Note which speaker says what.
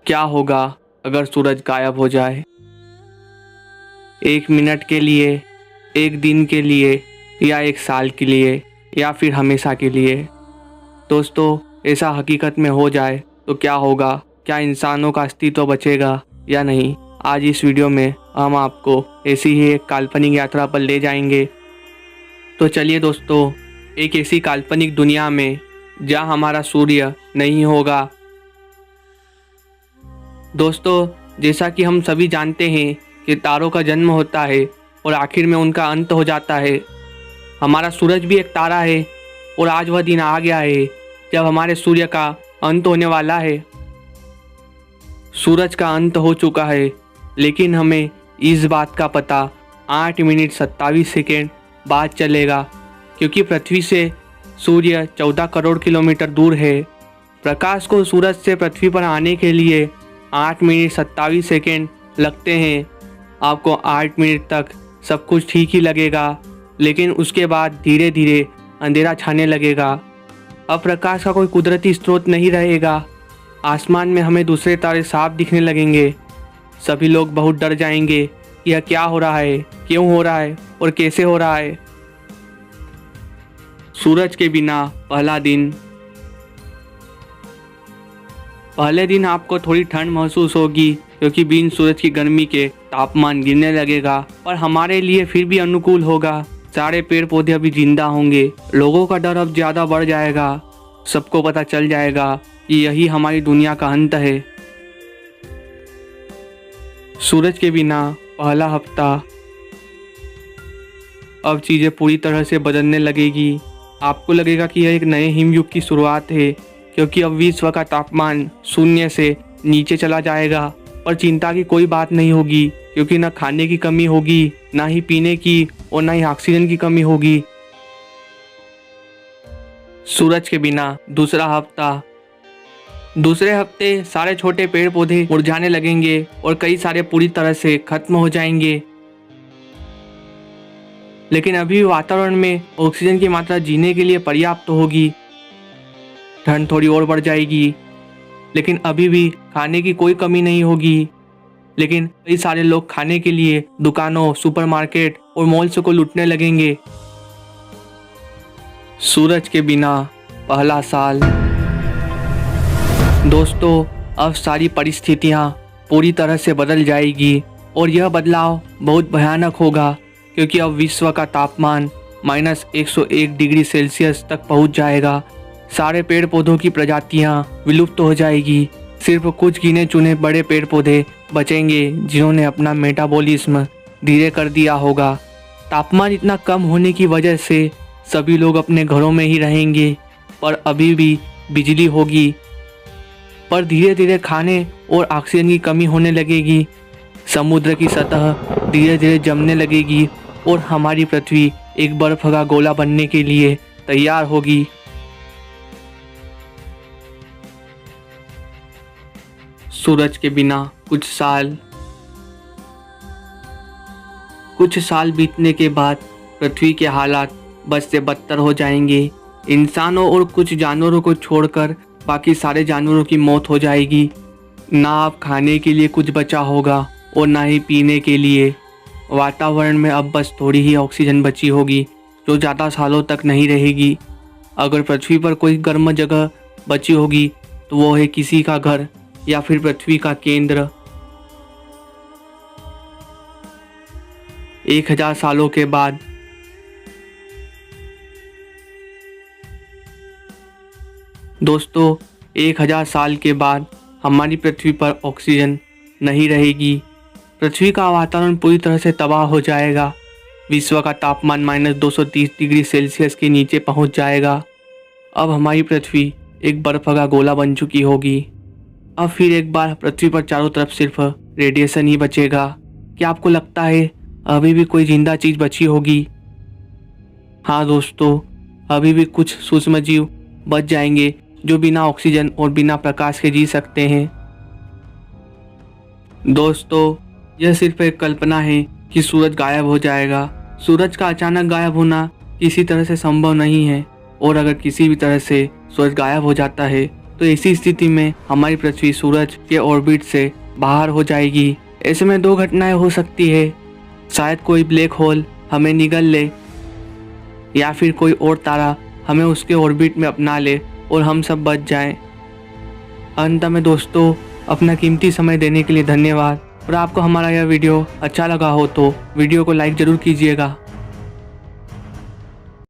Speaker 1: क्या होगा अगर सूरज गायब हो जाए? 1 मिनट के लिए, 1 दिन के लिए, या 1 साल के लिए, या फिर हमेशा के लिए? दोस्तों, ऐसा हकीकत में हो जाए तो क्या होगा? क्या इंसानों का अस्तित्व बचेगा या नहीं? आज इस वीडियो में हम आपको ऐसी ही एक काल्पनिक यात्रा पर ले जाएंगे। तो चलिए दोस्तों, एक ऐसी काल्पनिक दुनिया में जहाँ हमारा सूर्य नहीं होगा। दोस्तों, जैसा कि हम सभी जानते हैं कि तारों का जन्म होता है और आखिर में उनका अंत हो जाता है। हमारा सूरज भी एक तारा है और आज वह दिन आ गया है जब हमारे सूर्य का अंत होने वाला है। सूरज का अंत हो चुका है, लेकिन हमें इस बात का पता 8 मिनट 27 सेकेंड बाद चलेगा, क्योंकि पृथ्वी से सूर्य 14 करोड़ किलोमीटर दूर है। प्रकाश को सूरज से पृथ्वी पर आने के लिए 8 मिनट 27 सेकेंड लगते हैं। आपको 8 मिनट तक सब कुछ ठीक ही लगेगा, लेकिन उसके बाद धीरे धीरे अंधेरा छाने लगेगा। अब प्रकाश का कोई कुदरती स्रोत नहीं रहेगा। आसमान में हमें दूसरे तारे साफ दिखने लगेंगे। सभी लोग बहुत डर जाएंगे कि यह क्या हो रहा है, क्यों हो रहा है और कैसे हो रहा है। सूरज के बिना पहला दिन। पहले दिन आपको थोड़ी ठंड महसूस होगी, क्योंकि बिन सूरज की गर्मी के तापमान गिरने लगेगा, पर हमारे लिए फिर भी अनुकूल होगा। सारे पेड़ पौधे अभी जिंदा होंगे। लोगों का डर अब ज़्यादा बढ़ जाएगा। सबको पता चल जाएगा कि यही हमारी दुनिया का अंत है। सूरज के बिना पहला हफ्ता। अब चीज़ें पूरी तरह से बदलने लगेगी। आपको लगेगा कि यह एक नए हिमयुग की शुरुआत है, क्योंकि अब विश्व का तापमान 0 से नीचे चला जाएगा। पर चिंता की कोई बात नहीं होगी, क्योंकि न खाने की कमी होगी, ना ही पीने की, और ना ही ऑक्सीजन की कमी होगी। सूरज के बिना दूसरा हफ्ता। दूसरे हफ्ते सारे छोटे पेड़ पौधे मुरझाने लगेंगे और कई सारे पूरी तरह से खत्म हो जाएंगे। लेकिन अभी वातावरण में ऑक्सीजन की मात्रा जीने के लिए पर्याप्त होगी। ठंड थोड़ी और बढ़ जाएगी, लेकिन अभी भी खाने की कोई कमी नहीं होगी। लेकिन कई सारे लोग खाने के लिए दुकानों, सुपरमार्केट और मॉल्स को लूटने लगेंगे। सूरज के बिना पहला साल। दोस्तों, अब सारी परिस्थितियां पूरी तरह से बदल जाएगी और यह बदलाव बहुत भयानक होगा, क्योंकि अब विश्व का तापमान -101 डिग्री सेल्सियस तक पहुंच जाएगा। सारे पेड़ पौधों की प्रजातियां विलुप्त हो जाएगी। सिर्फ कुछ गिने चुने बड़े पेड़ पौधे बचेंगे, जिन्होंने अपना मेटाबॉलिज्म धीरे कर दिया होगा। तापमान इतना कम होने की वजह से सभी लोग अपने घरों में ही रहेंगे, पर अभी भी बिजली होगी। पर धीरे धीरे खाने और ऑक्सीजन की कमी होने लगेगी। समुद्र की सतह धीरे धीरे जमने लगेगी और हमारी पृथ्वी एक बर्फ का गोला बनने के लिए तैयार होगी। सूरज के बिना कुछ साल। कुछ साल बीतने के बाद पृथ्वी के हालात बद से बदतर हो जाएंगे। इंसानों और कुछ जानवरों को छोड़कर बाकी सारे जानवरों की मौत हो जाएगी। ना अब खाने के लिए कुछ बचा होगा और ना ही पीने के लिए। वातावरण में अब बस थोड़ी ही ऑक्सीजन बची होगी, जो ज़्यादा सालों तक नहीं रहेगी। अगर पृथ्वी पर कोई गर्म जगह बची होगी तो वो है किसी का घर या फिर पृथ्वी का केंद्र। 1000 सालों के बाद। दोस्तों, 1000 साल के बाद हमारी पृथ्वी पर ऑक्सीजन नहीं रहेगी। पृथ्वी का वातावरण पूरी तरह से तबाह हो जाएगा। विश्व का तापमान -230 डिग्री सेल्सियस के नीचे पहुंच जाएगा। अब हमारी पृथ्वी एक बर्फ का गोला बन चुकी होगी। अब फिर एक बार पृथ्वी पर चारों तरफ सिर्फ रेडिएशन ही बचेगा। क्या आपको लगता है अभी भी कोई जिंदा चीज बची होगी? हाँ दोस्तों, अभी भी कुछ सूक्ष्म जीव बच जाएंगे जो बिना ऑक्सीजन और बिना प्रकाश के जी सकते हैं। दोस्तों, यह सिर्फ एक कल्पना है कि सूरज गायब हो जाएगा। सूरज का अचानक गायब होना किसी तरह से संभव नहीं है, और अगर किसी भी तरह से सूरज गायब हो जाता है तो ऐसी स्थिति में हमारी पृथ्वी सूरज के ऑर्बिट से बाहर हो जाएगी। ऐसे में दो घटनाएं हो सकती है, शायद कोई ब्लैक होल हमें निगल ले या फिर कोई और तारा हमें उसके ऑर्बिट में अपना ले और हम सब बच जाएं। अंत में दोस्तों, अपना कीमती समय देने के लिए धन्यवाद। और आपको हमारा यह वीडियो अच्छा लगा हो तो वीडियो को लाइक ज़रूर कीजिएगा।